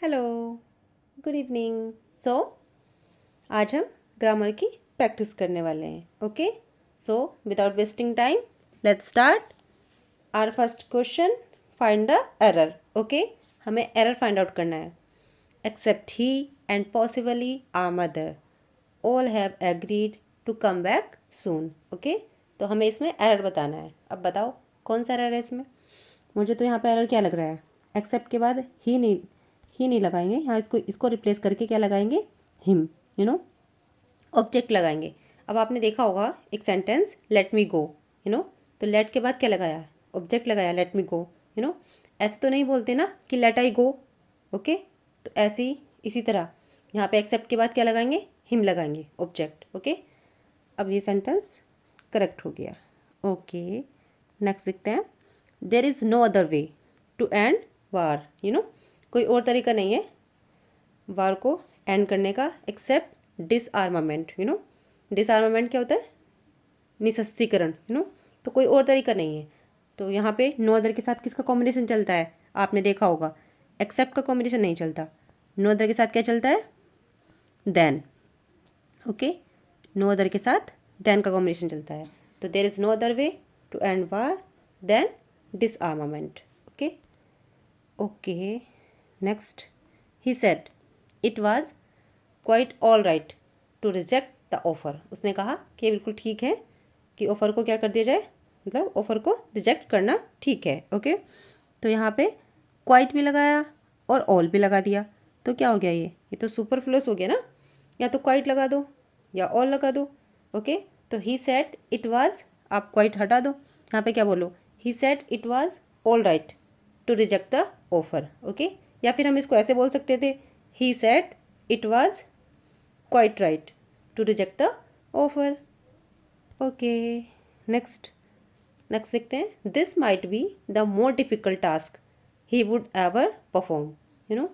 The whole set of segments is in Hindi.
Hello, good evening. सो आज हम ग्रामर की प्रैक्टिस करने वाले हैं। Okay, so without wasting time let's start. Our first question, find the error. Okay, हमें एरर फाइंड आउट करना है। Except he and possibly our mother all have agreed to come back soon. Okay, तो हमें इसमें एरर बताना है। अब बताओ कौन सा एरर है इसमें। मुझे तो यहाँ पे एरर क्या लग रहा है, एक्सेप्ट के बाद ही नहीं लगाएंगे, यहाँ इसको रिप्लेस करके क्या लगाएंगे, हिम, ऑब्जेक्ट लगाएंगे। अब आपने देखा होगा एक सेंटेंस, लेट मी गो, तो लेट के बाद क्या लगाया, ऑब्जेक्ट लगाया, लेट मी गो। ऐसे तो नहीं बोलते ना कि लेट आई गो। ओके, तो ऐसे ही इसी तरह यहाँ पे एक्सेप्ट के बाद क्या लगाएंगे, हिम लगाएंगे, ऑब्जेक्ट। ओके, अब ये सेंटेंस करेक्ट हो गया। ओके, नेक्स्ट देखते हैं। There is no other way to end war, कोई और तरीका नहीं है वार को एंड करने का एक्सेप्ट डिसआर्मामेंट। डिसआर्मामेंट क्या होता है, निशस्त्रीकरण। तो कोई और तरीका नहीं है। तो यहाँ पे नो अदर के साथ किसका कॉम्बिनेशन चलता है, आपने देखा होगा, एक्सेप्ट का कॉम्बिनेशन नहीं चलता। नो अदर के साथ क्या चलता है, देन। ओके, नो अदर के साथ देन का कॉम्बिनेशन चलता है। तो there is no other way to end war then disarmament. Okay okay, next, he said it was quite all right to reject the offer. उसने कहा कि बिल्कुल ठीक है कि ऑफ़र को क्या कर दिया जाए, मतलब ऑफ़र को रिजेक्ट करना ठीक है। ओके, तो यहाँ पे क्वाइट भी लगाया और ऑल भी लगा दिया, तो क्या हो गया, ये तो सुपरफ्लुअस हो गया ना। या तो क्वाइट लगा दो या ऑल लगा दो। ओके, तो ही सेड इट वाज, आप क्वाइट हटा दो, यहाँ पे क्या बोलो, he said it was all right to reject the offer. Okay, या फिर हम इसको ऐसे बोल सकते थे, he said it was quite right to reject the offer. Okay, next देखते हैं। This might be the more difficult task he would ever perform.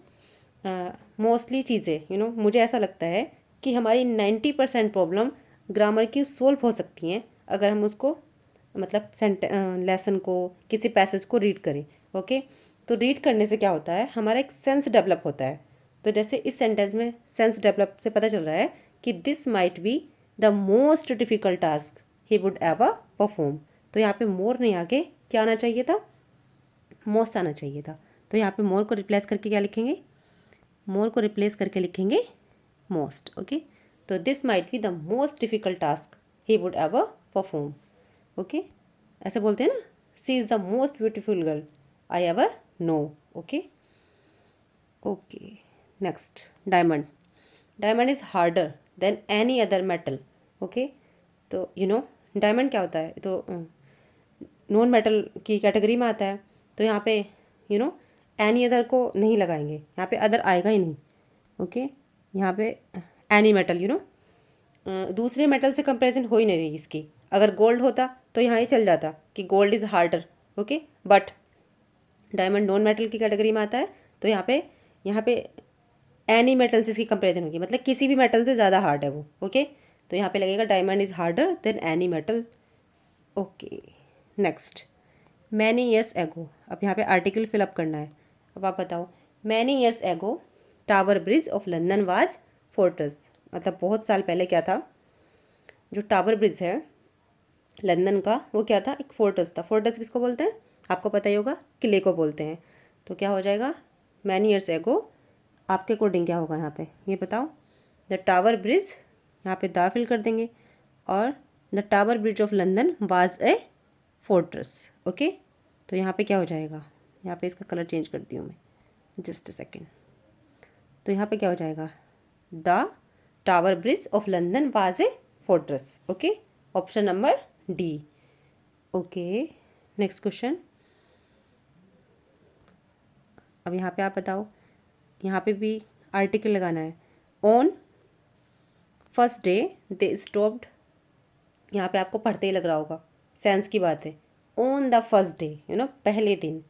Mostly चीज़ें, मुझे ऐसा लगता है कि हमारी 90% प्रॉब्लम ग्रामर की सोल्व हो सकती हैं अगर हम उसको, मतलब लेसन को, किसी पैसेज को रीड करें। ओके, तो रीड करने से क्या होता है, हमारा एक सेंस डेवलप होता है। तो जैसे इस सेंटेंस में सेंस डेवलप से पता चल रहा है कि this might be the most difficult task he would ever perform. तो यहाँ पे मोर नहीं, आगे क्या आना चाहिए था, मोस्ट आना चाहिए था। तो यहाँ पे मोर को रिप्लेस करके क्या लिखेंगे, मोर को रिप्लेस करके लिखेंगे मोस्ट। ओके, तो this might be the most difficult task he would ever perform. Okay, ऐसे बोलते हैं ना, she is the most beautiful girl I ever know. Okay okay, next, diamond. Diamond is harder than any other metal. Okay, तो डायमंड क्या होता है, तो नॉन मेटल की कैटेगरी में आता है। तो यहाँ पे एनी अदर को नहीं लगाएंगे, यहाँ पे अदर आएगा ही नहीं। ओके, यहाँ पे एनी मेटल, दूसरे मेटल से कंपैरिजन हो ही नहीं रही इसकी। अगर गोल्ड होता तो यहाँ ये चल जाता कि gold is harder. Okay, but diamond non metal की कैटेगरी में आता है, तो यहाँ पे एनी मेटल से इसकी कंपैरिजन होगी, मतलब किसी भी मेटल से ज़्यादा हार्ड है वो। ओके, तो यहाँ पे लगेगा diamond is harder than any metal. Okay, next, many years ago. अब यहाँ पे आर्टिकल फिलअप करना है। अब आप बताओ, many years ago tower bridge of London was fortress. मतलब बहुत साल पहले क्या था, जो टावर ब्रिज है लंदन का, वो क्या था, एक फोर्ट्रेस था। फोर्ट्रेस किसको बोलते हैं, आपको पता ही होगा, किले को बोलते हैं। तो क्या हो जाएगा, मैनी ईयर्स एगो, आपके अकॉर्डिंग क्या होगा यहाँ पे, ये बताओ। द टावर ब्रिज, यहाँ पे दा फिल कर देंगे, और the tower bridge of London was a fortress. Okay, तो यहाँ पे क्या हो जाएगा, यहाँ पे इसका कलर चेंज करती हूँ मैं, जस्ट अ सेकेंड। तो यहाँ पे क्या हो जाएगा, the tower bridge of London was a fortress. Okay, option number D. Okay, next question. अब यहाँ पे आप बताओ, यहाँ पे भी आर्टिकल लगाना है। On first day they stopped, यहाँ पे आपको पढ़ते ही लग रहा होगा, सेंस की बात है। ऑन द फर्स्ट डे, पहले दिन,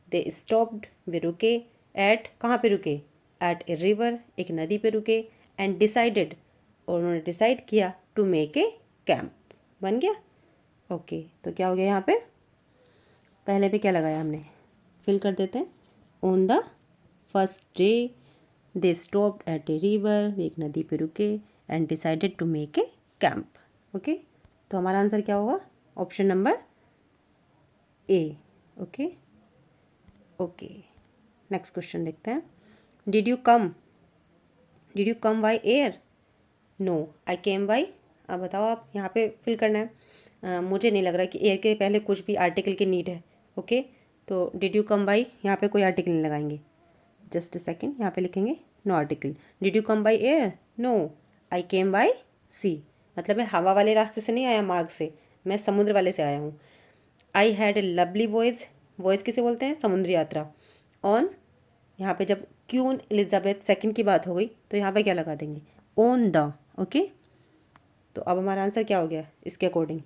दे स्टॉप्ड, वे रुके, एट, कहाँ पे रुके, एट ए रिवर, एक नदी पे रुके, एंड डिसाइडेड, और उन्होंने डिसाइड किया, टू मेक ए कैंप, बन गया। ओके, तो क्या हो गया यहाँ पे, पहले पे क्या लगाया हमने, फिल कर देते हैं। On the first day they stopped at a river, वे एक नदी पे रुके, and decided to make a camp. Okay, तो हमारा आंसर क्या होगा? Option number A. Okay okay, next question देखते हैं। Did you come by air? No, I came by. अब बताओ, आप यहाँ पे फिल करना है। मुझे नहीं लग रहा कि एयर के पहले कुछ भी आर्टिकल की नीड है। ओके, तो डिड यू कम बाय, यहाँ पे कोई आर्टिकल नहीं लगाएंगे। जस्ट अ सेकेंड, यहाँ पे लिखेंगे no article. Did you come by air? No, I came by sea. मतलब मैं हवा वाले रास्ते से नहीं आया, मार्ग से, मैं समुद्र वाले से आया हूँ। I had a lovely voyage, voyage किसे बोलते हैं? समुद्री यात्रा। ऑन, यहाँ पे जब क्वीन एलिजाबेथ सेकंड की बात हो गई तो यहाँ पे क्या लगा देंगे? On the. ओके, तो अब हमारा आंसर क्या हो गया इसके अकॉर्डिंग?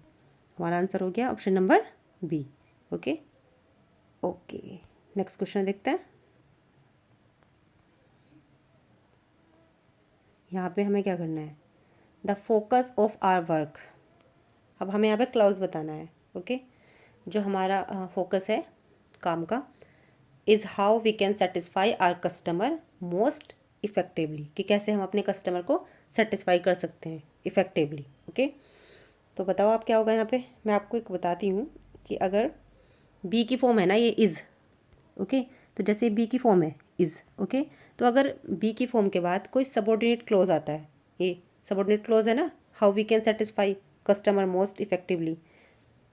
हमारा आंसर हो गया option number B. Okay okay, next question देखते हैं। यहाँ पे हमें क्या करना है? The focus of our work. अब हमें यहाँ पे क्लॉज बताना है। ओके, जो हमारा फोकस है काम का, is how we can satisfy our customer most effectively, कि कैसे हम अपने कस्टमर को सेटिस्फाई कर सकते हैं इफ़ेक्टिवली। ओके, तो बताओ आप क्या होगा यहाँ पे? मैं आपको एक बताती हूँ कि अगर बी की फॉर्म है ना, ये इज़। ओके, तो जैसे बी की फॉर्म है इज़। ओके, तो अगर बी की फॉर्म के बाद कोई सबऑर्डिनेट क्लोज आता है, ये सबऑर्डिनेट क्लोज है ना, how we can satisfy customer most effectively,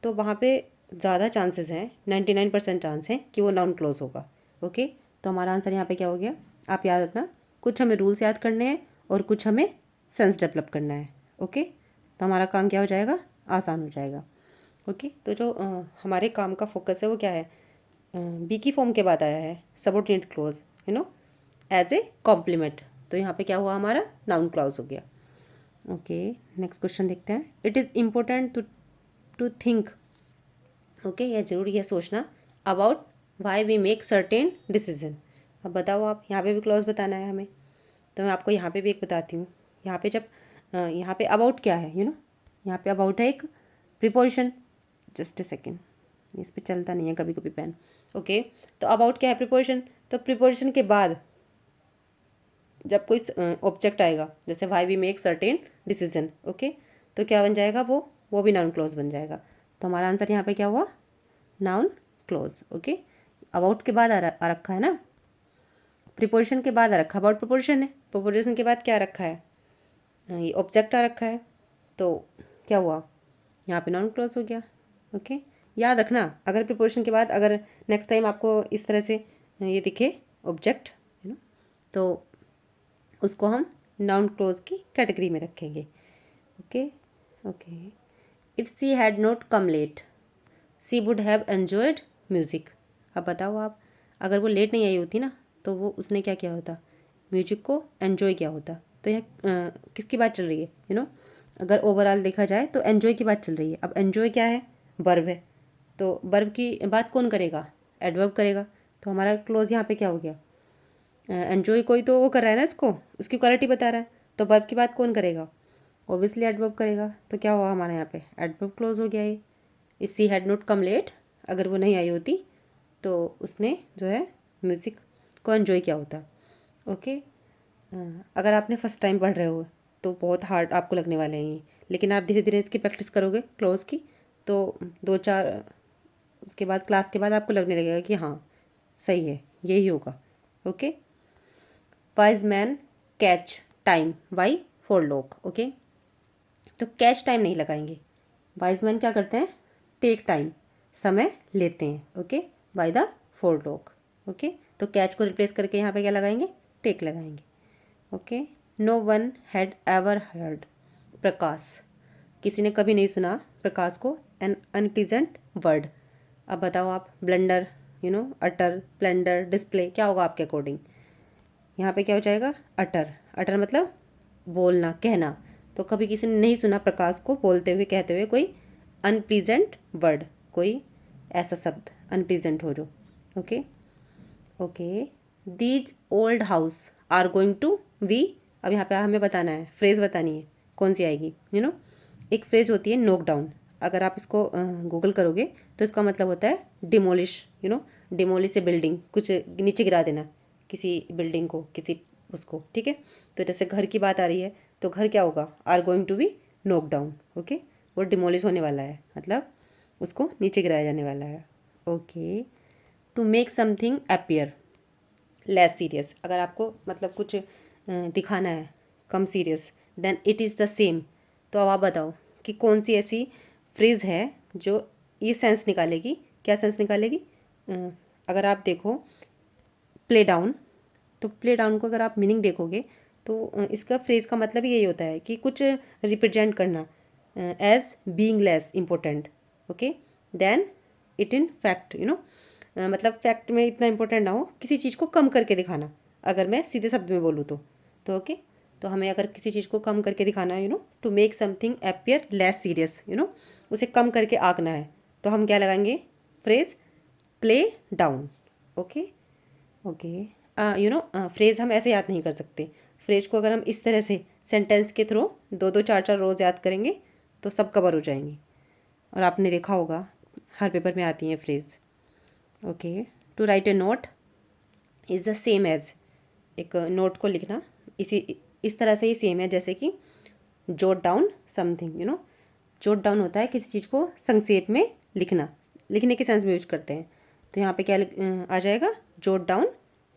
तो वहाँ पे ज़्यादा चांसेस हैं, 99% चांस हैं कि वो नाउन क्लोज होगा। ओके, तो हमारा आंसर यहाँ पे क्या हो गया? आप याद रखना, कुछ हमें रूल्स याद करने हैं और कुछ हमें सेंस डेवलप करना है। ओके, तो हमारा काम क्या हो जाएगा? आसान हो जाएगा। ओके, तो जो हमारे काम का फोकस है वो क्या है? बी की फॉर्म के बाद आया है subordinate clause, as a complement, तो यहाँ पे क्या हुआ? हमारा नाउन क्लॉज हो गया। ओके, नेक्स्ट क्वेश्चन देखते हैं। It is important to think. Okay, यह जरूरी है सोचना about why we make certain decision. अब बताओ आप, यहाँ पे भी क्लॉज बताना है हमें, तो मैं आपको यहाँ पे भी एक बताती हूँ। यहाँ पे जब यहाँ पे अबाउट क्या है? यहाँ पे अबाउट है एक प्रीपोजिशन। जस्ट ए सेकेंड, इस पे चलता नहीं है कभी कभी पेन। ओके, तो अबाउट क्या है? प्रीपोजिशन। तो प्रीपोजिशन के बाद जब कोई ऑब्जेक्ट आएगा, जैसे why we make certain decision, okay, तो क्या बन जाएगा? वो भी नाउन क्लोज बन जाएगा। तो हमारा आंसर यहाँ पे क्या हुआ? Noun close. ओके, अबाउट के बाद आ रखा है ना, प्रीपोजिशन के बाद आ रखा, अबाउट प्रीपोजिशन है, प्रीपोजिशन के बाद क्या रखा है? ये ऑब्जेक्ट आ रखा है, तो क्या हुआ? यहाँ पे नाउन क्लोज हो गया। ओके, याद रखना, अगर प्रीपोजिशन के बाद अगर नेक्स्ट टाइम आपको इस तरह से ये दिखे ऑब्जेक्ट, तो उसको हम नाउन क्लोज की कैटेगरी में रखेंगे। Okay okay, if she had not come let see would have enjoyed music. अब बताओ आप, अगर वो लेट नहीं आई होती ना, तो वो उसने क्या किया होता? म्यूजिक को एन्जॉय किया होता। तो यहाँ किसकी बात चल रही है? अगर ओवरऑल देखा जाए तो एन्जॉय की बात चल रही है। अब एन्जॉय क्या है? वर्ब है, तो वर्ब की बात कौन करेगा? एडवर्ब करेगा। तो हमारा क्लोज यहाँ पे क्या हो गया? एन्जॉय कोई तो वो कर रहा है ना, इसको उसकी क्वालिटी बता रहा है, तो वर्ब की बात कौन करेगा? ऑब्वियसली एडवर्ब करेगा। तो क्या हुआ हमारे यहाँ पे? एडवर्ब क्लोज हो गया ये। If she had not come late, अगर वो नहीं आई होती तो उसने जो है म्यूज़िक को एन्जॉय किया होता। ओके, अगर आपने फर्स्ट टाइम पढ़ रहे हो तो बहुत हार्ड आपको लगने वाले हैं ये, लेकिन आप धीरे धीरे इसकी प्रैक्टिस करोगे क्लोज की, तो 2-4 उसके बाद क्लास के बाद आपको लगने लगेगा कि हाँ सही है, यही होगा। Okay, wise man catch time by four lock. Okay, तो कैच टाइम नहीं लगाएंगे, वाइज मैन क्या करते हैं? टेक टाइम, समय लेते हैं। Okay, by the forelock. Okay, तो कैच को रिप्लेस करके यहाँ पे क्या लगाएंगे? टेक लगाएंगे। Okay, no one had ever heard Prakash, किसी ने कभी नहीं सुना प्रकाश को एन अनप्लीजेंट वर्ड। अब बताओ आप, ब्लंडर, अटर, ब्लेंडर, डिस्प्ले, क्या होगा आपके अकॉर्डिंग? यहाँ पे क्या हो जाएगा? अटर। अटर मतलब बोलना, कहना। तो कभी किसी ने नहीं सुना प्रकाश को बोलते हुए, कहते हुए कोई अनप्लीजेंट वर्ड, कोई ऐसा शब्द अनप्लीजेंट हो जो। Okay okay, these old house are going to we. अब यहाँ पे हमें बताना है, फ्रेज बतानी है, कौन सी आएगी? एक फ्रेज होती है नोक डाउन, अगर आप इसको गूगल करोगे तो इसका मतलब होता है डिमोलिश। डिमोलिश से बिल्डिंग, कुछ नीचे गिरा देना, किसी बिल्डिंग को, किसी उसको, ठीक है। तो जैसे घर की बात आ रही है तो घर क्या होगा, आर गोइंग टू बी नोक डाउन, ओके। वो डिमोलिश होने वाला है, मतलब उसको नीचे गिराया जाने वाला है, okay. To make something appear less serious, अगर आपको मतलब कुछ दिखाना है कम serious, then it is the same. तो अब आप बताओ कि कौन सी ऐसी फ्रेज़ है जो ये सेंस निकालेगी, क्या सेंस निकालेगी। अगर आप देखो प्ले डाउन, तो प्ले डाउन को अगर आप मीनिंग देखोगे तो इसका फ्रेज़ का मतलब ही यही होता है कि कुछ रिप्रेजेंट करना as being less important, okay, then it in fact, you know, मतलब फैक्ट में इतना इम्पोर्टेंट ना हो, किसी चीज़ को कम करके दिखाना, अगर मैं सीधे शब्द में बोलूँ तो ओके। तो हमें अगर किसी चीज़ को कम करके दिखाना है, you know, to make something appear less serious, you know, उसे कम करके आंकना है, तो हम क्या लगाएंगे, phrase play down, okay okay. You know, phrase हम ऐसे याद नहीं कर सकते। फ्रेज को अगर हम इस तरह से सेंटेंस के थ्रू दो दो चार चार रोज़ याद करेंगे तो सब कवर हो जाएंगे। और आपने देखा होगा हर पेपर में आती हैं phrase, okay. To write a note is the same as, एक नोट को लिखना इसी इस तरह से ही सेम है जैसे कि jot down something, you know, jot down होता है किसी चीज़ को संक्षेप में लिखना, लिखने के सेंस में यूज करते हैं। तो यहाँ पे क्या आ जाएगा, jot down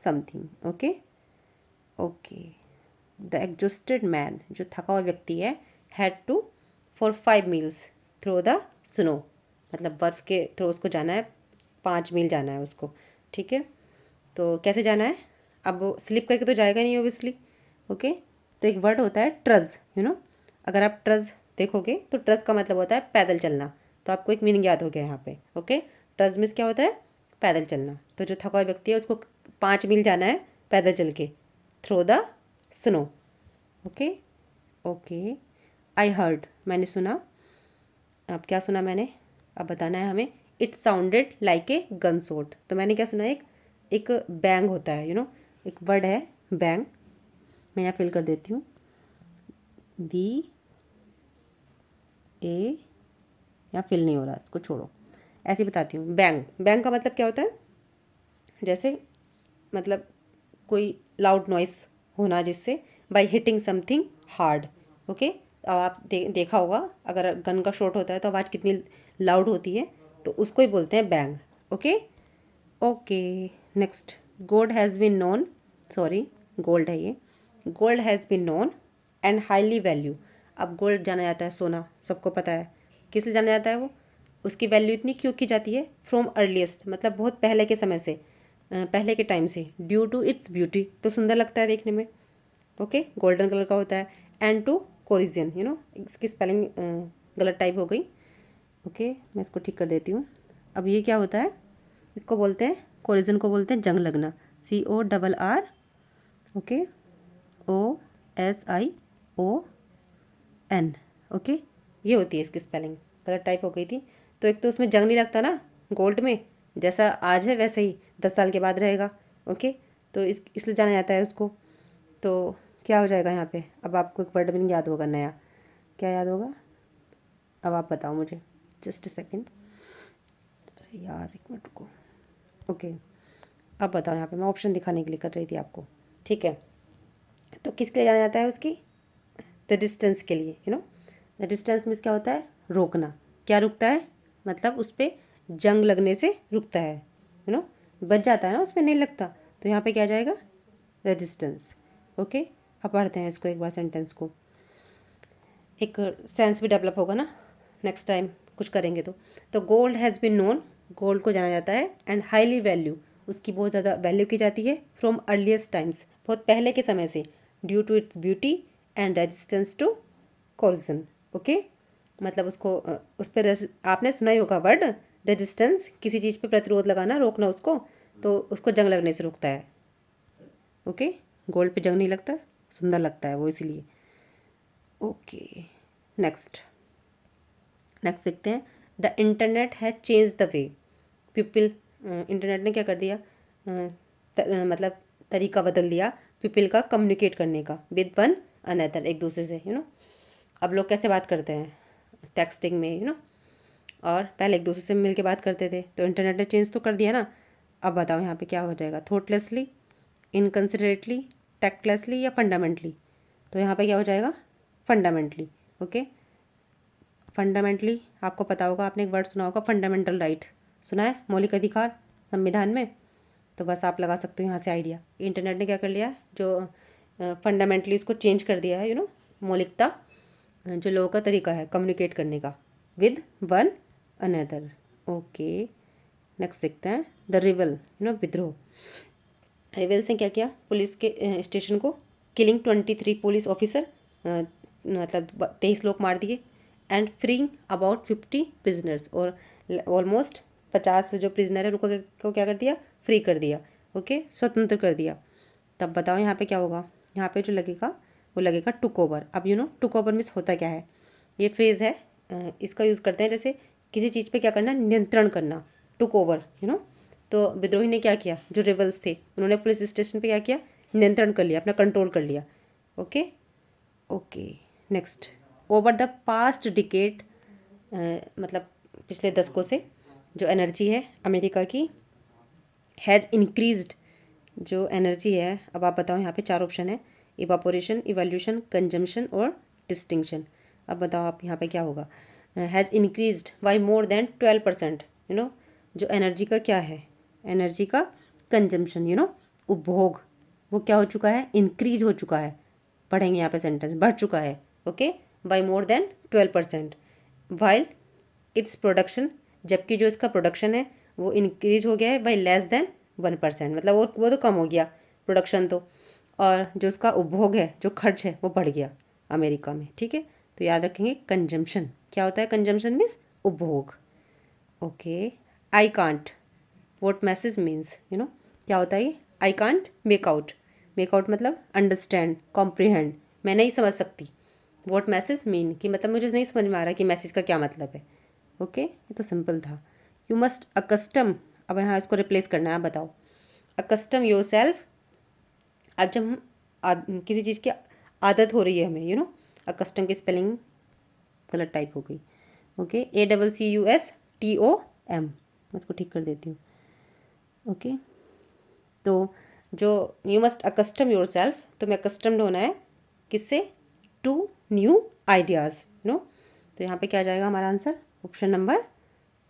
something, okay okay. The exhausted man, जो थका हुआ व्यक्ति है, had to for 5 miles through the snow, मतलब बर्फ़ के थ्रू उसको जाना है, 5 मील जाना है उसको, ठीक है। तो कैसे जाना है, अब वो स्लिप करके तो जाएगा नहीं ओबियसली, ओके। तो एक वर्ड होता है ट्रज, यू नो, अगर आप ट्रज देखोगे तो ट्रज का मतलब होता है पैदल चलना, तो आपको एक मीनिंग याद हो गया यहाँ पे, ओके। ट्रज मीन्स क्या होता है, पैदल चलना। तो जो थका हुआ व्यक्ति है उसको 5 मील जाना है पैदल चल के, through the snow, okay okay. I heard, मैंने सुना, अब क्या सुना मैंने, अब बताना है हमें। It sounded like a gun shot, तो मैंने क्या सुना, एक बैंग होता है, यू नो, एक वर्ड है बैंग, मैं यहाँ फिल कर देती हूँ, बी ए, यहाँ फिल नहीं हो रहा, इसको छोड़ो, ऐसे ही बताती हूँ। बैंग, बैंग का मतलब क्या होता है, जैसे मतलब कोई लाउड नॉइस होना जिससे, by hitting something hard, okay. अब आप देखा होगा अगर गन का शॉट होता है तो आवाज़ कितनी लाउड होती है, तो उसको ही बोलते हैं bang, okay okay. Next, gold has been known, sorry gold है ये, gold has been known and highly value. अब गोल्ड जाना जाता है, सोना सबको पता है, किस लिए जाना जाता है वो, उसकी वैल्यू इतनी क्यों की जाती है, फ्रॉम अर्लीस्ट, मतलब बहुत पहले के समय से, पहले के टाइम से, ड्यू टू इट्स ब्यूटी, तो सुंदर लगता है देखने में, ओके, गोल्डन कलर का होता है। एंड टू कोरिजियन, यू नो, इसकी स्पेलिंग गलत टाइप हो गई, ओके, मैं इसको ठीक कर देती हूँ। अब ये क्या होता है, इसको बोलते हैं, कोरिजन को बोलते हैं जंग लगना, CORR, ओके, OSION, ओके। ये होती है इसकी स्पेलिंग, गलत टाइप हो गई थी। तो एक तो उसमें जंग नहीं लगता ना गोल्ड में, जैसा आज है वैसे ही 10 साल के बाद रहेगा, ओके। तो इसलिए जाना जाता है उसको। तो क्या हो जाएगा यहाँ पे, अब आपको एक वर्ड मीनिंग याद होगा नया, क्या याद होगा, अब आप बताओ मुझे, जस्ट अ सेकेंड, अरे यार एक मिनट को, ओके। अब बताओ, यहाँ पे मैं ऑप्शन दिखाने के लिए कर रही थी आपको, ठीक है। तो किसके लिए जाना जाता है उसकी, द डिस्टेंस के लिए, you know, the distance means क्या होता है, रोकना, क्या रुकता है, मतलब उस पर जंग लगने से रुकता है, यू नो, बच जाता है ना, उस पर नहीं लगता, तो यहाँ पे क्या आ जाएगा, द डिस्टेंस, ओके। अब पढ़ते हैं इसको एक बार सेंटेंस को, एक सेंस भी डेवलप होगा ना नेक्स्ट टाइम कुछ करेंगे तो gold has been known, gold को जाना जाता है, एंड हाईली वैल्यू, उसकी बहुत ज़्यादा वैल्यू की जाती है, फ्रॉम अर्लीस्ट टाइम्स, बहुत पहले के समय से, due to its beauty and resistance to corrosion, okay. मतलब उसको उस पर आपने सुना ही होगा वर्ड रेजिस्टेंस, किसी चीज़ पे प्रतिरोध लगाना, रोकना उसको, तो उसको जंग लगने से रोकता है, ओके। गोल्ड पे जंग नहीं लगता, सुंदर लगता है वो इसलिए, ओके। नेक्स्ट, नेक्स्ट देखते हैं, the internet has change the way people, internet ने क्या कर दिया, मतलब तरीका बदल दिया पीपल का कम्युनिकेट करने का, विद वन अनदर, एक दूसरे से, यू नो। अब लोग कैसे बात करते हैं, टेक्सटिंग में, यू नो, और पहले एक दूसरे से मिल के बात करते थे, तो इंटरनेट ने चेंज तो कर दिया ना। अब बताओ यहाँ पे क्या हो जाएगा, थॉटलेसली, इनकन्सिडरेटली, टैक्टलेसली या फंडामेंटली, तो यहाँ पे क्या हो जाएगा फंडामेंटली। ओके, फंडामेंटली आपको पता होगा, आपने एक वर्ड सुना होगा फंडामेंटल राइट, सुना है, मौलिक अधिकार संविधान में। तो बस आप लगा सकते हो यहाँ से आइडिया। इंटरनेट ने क्या कर लिया, जो फंडामेंटली उसको चेंज कर दिया है, मौलिकता, जो लोगों का तरीका है कम्युनिकेट करने का with one another. Okay, next देखते हैं द रिवल, विद्रोह। रिवेल्स ने क्या किया, पुलिस के स्टेशन को, किलिंग 23 पुलिस ऑफिसर, मतलब 23 लोग मार दिए, एंड फ्रीइंग अबाउट 50 प्रिजनर्स, और ऑलमोस्ट 50 जो प्रिजनर है उनको को क्या कर दिया, फ्री कर दिया। ओके, स्वतंत्र कर दिया। तब बताओ यहाँ पे क्या होगा, यहाँ पे जो लगेगा वो लगेगा टुक ओवर। अब टुक ओवर मीन्स होता क्या है, ये फ्रेज़ है, इसका यूज़ करते हैं जैसे किसी चीज़ पे क्या करना, नियंत्रण करना, टुक ओवर। तो विद्रोही ने क्या किया, जो रिबल्स थे उन्होंने पुलिस स्टेशन पे क्या किया, नियंत्रण कर लिया, अपना कंट्रोल कर लिया। Okay okay, next, over the past decade, मतलब पिछले दशकों से जो एनर्जी है अमेरिका की, हैज़ इंक्रीज्ड, जो एनर्जी है, अब आप बताओ, यहाँ पे 4 ऑप्शन है, इवापोरेशन, इवोल्यूशन, कंजम्पशन और डिस्टिंक्शन। अब बताओ आप यहाँ पे क्या होगा, has increased by more than 12%। जो एनर्जी का क्या है, एनर्जी का कंजम्पशन, उपभोग, वो क्या हो चुका है, इंक्रीज हो चुका है। पढ़ेंगे यहाँ पे सेंटेंस, बढ़ चुका है। Okay, by more than 12%, while its production, जबकि जो इसका प्रोडक्शन है वो इंक्रीज हो गया है बाई लेस देन 1%, मतलब वो तो कम हो गया प्रोडक्शन तो, और जो उसका उपभोग है, जो खर्च है, वो बढ़ गया अमेरिका में। ठीक है, तो याद रखेंगे कंजम्पशन क्या होता है, कंजम्पशन मीन्स उपभोग। Okay, I can't, what message means, क्या होता है ये, I can't make out, make out मतलब अंडरस्टैंड, कॉम्प्रिहेंड, मैं नहीं समझ सकती। वॉट मैसेज मीन, कि मतलब मुझे नहीं समझ में आ रहा कि मैसेज का क्या मतलब है। ओके, ये तो सिंपल था। यू मस्ट अकस्टम, अब यहाँ इसको रिप्लेस करना है, आप बताओ, अकस्टम योर सेल्फ। अब जब हम किसी चीज़ की आदत हो रही है हमें, अकस्टम की स्पेलिंग गलत टाइप हो गई। ओके, ACCUSTOM, मैं इसको ठीक कर देती हूँ। ओके, तो जो you must accustom yourself, तो मैं अकस्टम्ड होना है किससे, टू न्यू आइडियाज़। तो यहाँ पे क्या जाएगा हमारा answer, option number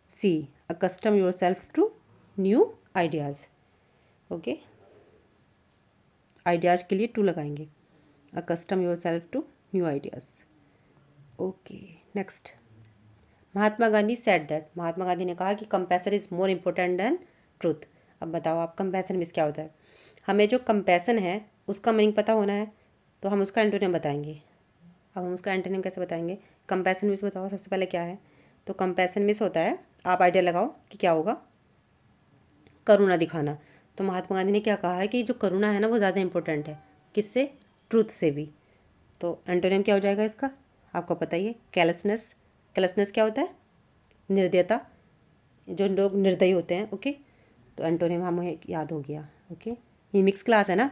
C, accustom yourself to new ideas. Okay, ideas के लिए टू लगाएंगे, accustom yourself to new ideas. Okay, next, Mahatma Gandhi said that, Mahatma Gandhi ने कहा कि compassion is more important than truth. अब बताओ आप, कंपैशन मीन्स क्या होता है, हमें जो कंपैशन है उसका मीनिंग पता होना है, तो हम उसका एंटोनिम बताएंगे। अब हम उसका एंटोनिम कैसे बताएंगे, कंपैशन मीन्स बताओ सबसे पहले क्या है, तो कंपैशन मीन्स होता है, आप आइडिया लगाओ कि क्या होगा, करुणा दिखाना। तो महात्मा गांधी ने क्या कहा है कि जो करुणा है ना वो ज़्यादा इंपॉर्टेंट है, किससे, ट्रूथ से भी। तो एंटोनिम क्या हो जाएगा इसका, आपको पता ही है, कैलसनेस। कैलसनेस क्या होता है, निर्दयता, जो लोग निर्दयी होते हैं। ओके, तो एंटोनिम हमें याद हो गया। ओके, ये मिक्स क्लास है ना,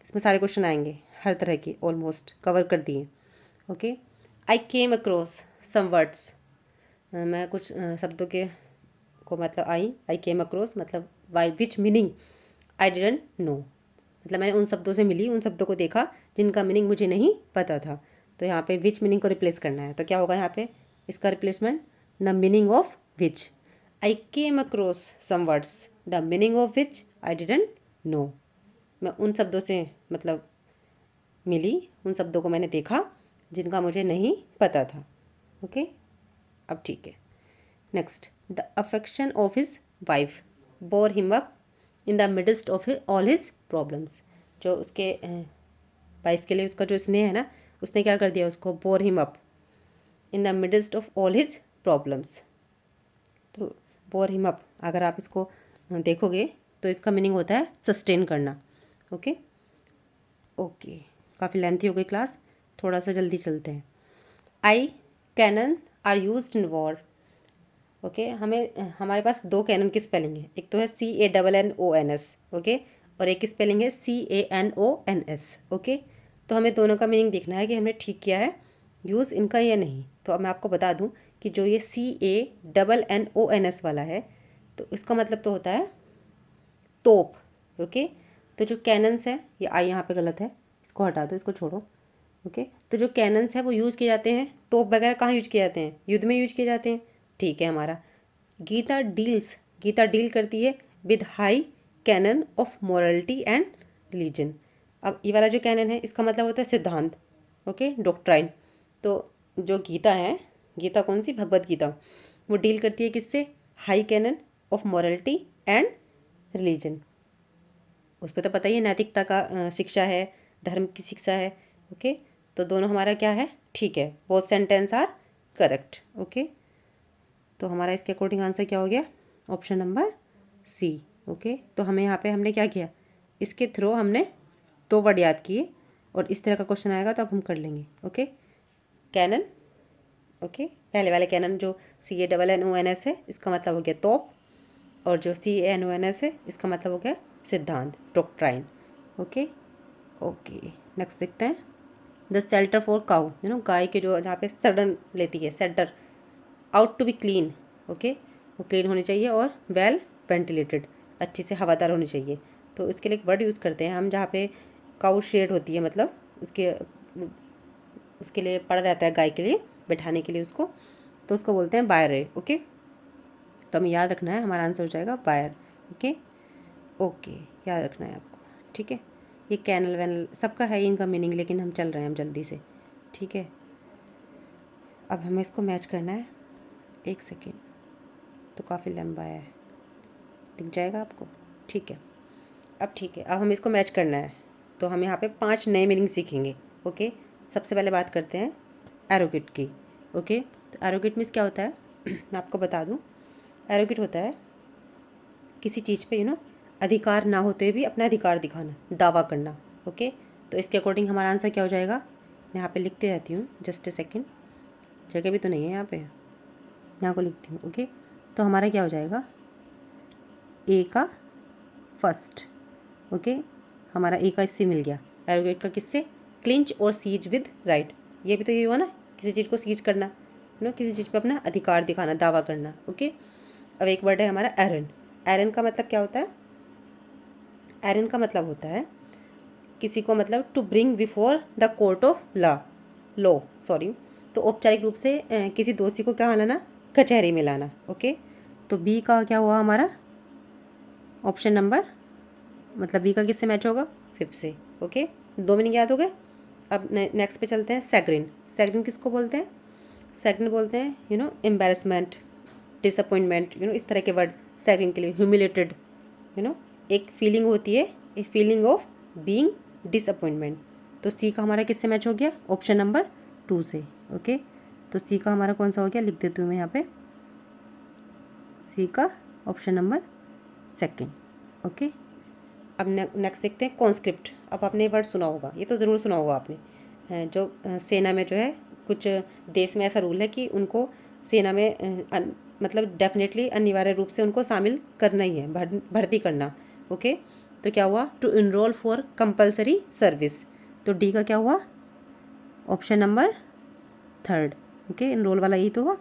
इसमें सारे क्वेश्चन आएंगे, हर तरह के ऑलमोस्ट कवर कर दिए। Okay, I came across some words, मैं कुछ शब्दों के को मतलब आई केम अक्रॉस मतलब why which meaning I didn't know, मतलब मैंने उन शब्दों से मिली, उन शब्दों को देखा जिनका मीनिंग मुझे नहीं पता था। तो यहाँ पे विच मीनिंग को रिप्लेस करना है, तो क्या होगा यहाँ पे इसका replacement, the meaning of which, I came across some words the meaning of which I didn't know, मैं उन शब्दों से मतलब मिली, उन शब्दों को मैंने देखा जिनका मुझे नहीं पता था। ओके, अब ठीक है, next, the affection of his wife bore him up in the midst of all his problems, जो उसके वाइफ के लिए उसका जो स्नेह है ना, उसने क्या कर दिया, उसको bore him up in the midst of all his problems. तो बोर हिम अप अगर आप इसको देखोगे तो इसका मीनिंग होता है सस्टेन करना। ओके ओके, काफ़ी लेंथी हो गई क्लास, थोड़ा सा जल्दी चलते हैं। I cannon are used in war. Okay, हमारे पास 2 कैनन की स्पेलिंग है, एक तो है CANNONS, ओके, और एक की स्पेलिंग है CANONS। ओके, तो हमें दोनों का मीनिंग देखना है कि हमने ठीक किया है यूज़ इनका या नहीं। तो अब मैं आपको बता दूं कि जो ये CANNONS वाला है, तो इसका मतलब तो होता है तोप। ओके, तो जो कैनन्स है, ये आई यहाँ पे गलत है, इसको हटा दो, इसको छोड़ो। ओके, तो जो कैनन्स है वो यूज़ किए जाते हैं, तोप वगैरह कहाँ यूज किए जाते हैं? युद्ध में यूज किए जाते हैं। ठीक है हमारा। गीता डील करती है with high canon of morality and religion. अब ये वाला जो कैनन है इसका मतलब होता है सिद्धांत, ओके, डॉक्ट्राइन। तो जो गीता है, गीता कौन सी? भगवत गीता, वो डील करती है किससे? High canon of morality and religion. उस पर तो पता ही है, नैतिकता का शिक्षा है, धर्म की शिक्षा है। ओके, तो दोनों हमारा क्या है? ठीक है, both sentence are correct. Okay, तो हमारा इसके अकॉर्डिंग आंसर क्या हो गया? Option number C. ओके, तो हमें यहाँ पे हमने क्या किया? इसके थ्रू हमने 2 वर्ड याद किए, और इस तरह का क्वेश्चन आएगा तो अब हम कर लेंगे। ओके, कैनन, ओके, पहले वाले कैनन जो CANNONS है, इसका मतलब हो गया तोप, और जो CANONS है इसका मतलब हो गया सिद्धांत, डॉक्ट्राइन। ओके ओके, नेक्स्ट देखते हैं। द शेल्टर फॉर काउ, गाय के जो जहाँ पे सडन लेती है, shelter, out to be clean. Okay, वो क्लीन होनी चाहिए और वेल वेंटिलेटेड, अच्छी से हवादार होनी चाहिए। तो इसके लिए एक वर्ड यूज़ करते हैं हम, जहाँ पे काउ शेड होती है, मतलब उसके लिए पड़ा रहता है, गाय के लिए बैठाने के लिए उसको, तो उसको बोलते हैं बायर है। ओके, तो हमें याद रखना है, हमारा आंसर हो जाएगा बायर। ओके ओके, याद रखना है आपको। ठीक है, ये कैनल वैनल सबका है इनका मीनिंग, लेकिन हम चल रहे हैं हम जल्दी से। ठीक है, अब हमें इसको मैच करना है। एक सेकेंड, तो काफ़ी लंबा है, दिख जाएगा आपको? ठीक है, अब ठीक है, अब हमें इसको मैच करना है। तो हम यहाँ पे 5 नए मीनिंग सीखेंगे। ओके, सबसे पहले बात करते हैं एरोगेट की। ओके, तो एरोगेट मीन्स क्या होता है? मैं आपको बता दूँ, एरोगेट होता है किसी चीज़ पे अधिकार ना होते भी अपना अधिकार दिखाना, दावा करना। ओके, तो इसके अकॉर्डिंग हमारा आंसर क्या हो जाएगा? मैं यहाँ पे लिखते रहती हूँ, जस्ट ए सेकेंड, जगह भी तो नहीं है यहाँ पे, यहाँ को लिखती हूँ। ओके, तो हमारा क्या हो जाएगा? ए का फर्स्ट। ओके, हमारा ए का इससे मिल गया, एरोगेट का किससे? क्लिंच और सीज विद राइट। ये भी तो ये हुआ ना, किसी चीज़ को सीज करना, किसी चीज़ पे अपना अधिकार दिखाना, दावा करना। ओके, अब एक वर्ड है हमारा एरन। एरन का मतलब क्या होता है? एरन का मतलब होता है किसी को, मतलब to bring before the court of law, sorry, तो औपचारिक रूप से किसी दोषी को क्या लाना? कचहरी में लाना। ओके, तो बी का क्या हुआ हमारा? ऑप्शन नंबर, मतलब बी का किससे मैच होगा? 5 से। ओके, 2 मीनिंग याद हो गए। अब नेक्स्ट पे चलते हैं। सैग्रिन। सैग्रिन किसको बोलते हैं? सैग्रिन बोलते हैं एम्बेरसमेंट, डिसअपॉइंटमेंट, इस तरह के वर्ड सैग्रिन के लिए। ह्यूमिलेटेड, एक फीलिंग होती है, a feeling of being disappointment. तो सी का हमारा किससे मैच हो गया? ऑप्शन नंबर 2 से। ओके, तो सी का हमारा कौन सा हो गया? लिख देती हूँ मैं यहाँ पे, सी का ऑप्शन नंबर 2। ओके, अब नेक्स्ट देखते हैं कॉन्स्क्रिप्ट। अब आपने वर्ड सुना होगा, ये तो ज़रूर सुना होगा आपने, जो सेना में जो है, कुछ देश में ऐसा रूल है कि उनको सेना में मतलब डेफिनेटली अनिवार्य रूप से उनको शामिल करना ही है, भर्ती करना। ओके, तो क्या हुआ? To enrol for compulsory service. तो डी का क्या हुआ? Option number 3। ओके, इनरोल वाला यही तो हुआ।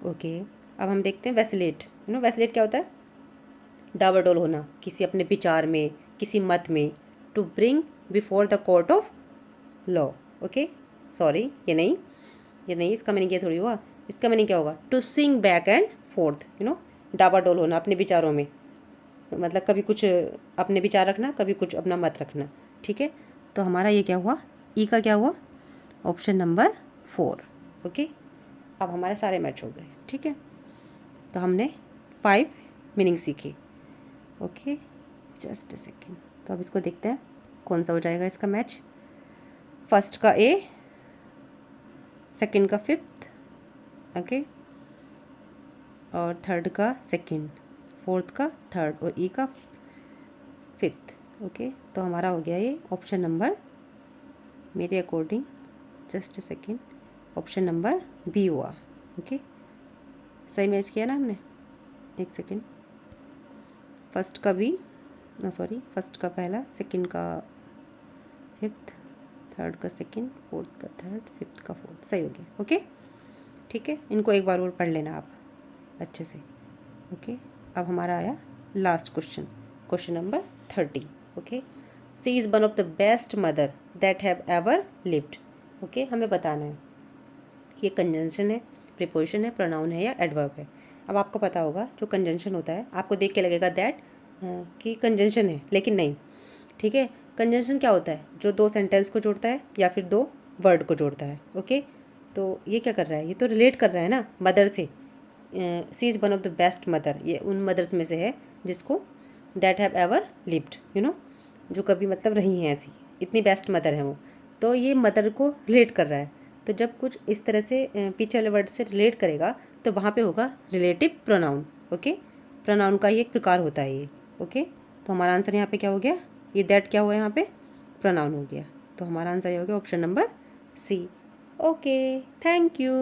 ओके, अब हम देखते हैं वैसिलेट। वैसिलेट क्या होता है? डावाडोल होना किसी अपने विचार में, किसी मत में। To bring before the court of law. Okay, sorry, ये नहीं, इसका मीनिंग ये थोड़ी हुआ। इसका मीनिंग क्या होगा? To swing back and forth, डावाडोल होना अपने विचारों में, मतलब कभी कुछ अपने विचार रखना, कभी कुछ अपना मत रखना। ठीक है, तो हमारा ये क्या हुआ? ई का क्या हुआ? Option number 4। ओके, अब हमारे सारे मैच हो गए। ठीक है, तो हमने 5 मीनिंग सीखी। ओके, जस्ट अ सेकेंड, तो अब इसको देखते हैं कौन सा हो जाएगा इसका मैच। फर्स्ट का ए, सेकंड का 5th, ओके, और थर्ड का 2nd, फोर्थ का 3rd, और ई का 5th। ओके, तो हमारा हो गया ये ऑप्शन नंबर, मेरे according, just a second, option number B हुआ। ओके, सही मैच किया ना हमने? एक सेकेंड, फर्स्ट का बी, सॉरी, फर्स्ट का पहला, सेकंड का 5th, थर्ड का 2nd, फोर्थ का 3rd, 5th का 4th, सही हो गया। ओके, ठीक है, इनको एक बार और पढ़ लेना आप अच्छे से। ओके, अब हमारा आया last question, question number 30। Okay, she is one of the best mother that have ever lived. Okay, हमें बताना है ये कंजंक्शन है, प्रीपोजिशन है, प्रोनाउन है या एडवर्ब है। अब आपको पता होगा जो कंजंक्शन होता है आपको देख के लगेगा दैट कि कंजंक्शन है, लेकिन नहीं। ठीक है, कंजंक्शन क्या होता है? जो दो सेंटेंस को जोड़ता है या फिर दो वर्ड को जोड़ता है। ओके, तो ये क्या कर रहा है? ये तो रिलेट कर रहा है ना मदर से। She is one of the best mother, ये उन मदर्स में से है जिसको that have ever lived, you know, जो कभी मतलब रही हैं ऐसी, इतनी बेस्ट मदर है वो। तो ये मदर को रिलेट कर रहा है। तो जब कुछ इस तरह से पीछे वाले वर्ड से रिलेट करेगा तो वहाँ पे होगा रिलेटिव प्रोनाउन। ओके, प्रोनाउन का ही एक प्रकार होता है ये। ओके, तो हमारा आंसर यहाँ पे क्या हो गया? ये दैट क्या हुआ यहाँ पे? प्रोनाउन हो गया। तो हमारा आंसर ये हो गया option number C. Okay, thank you.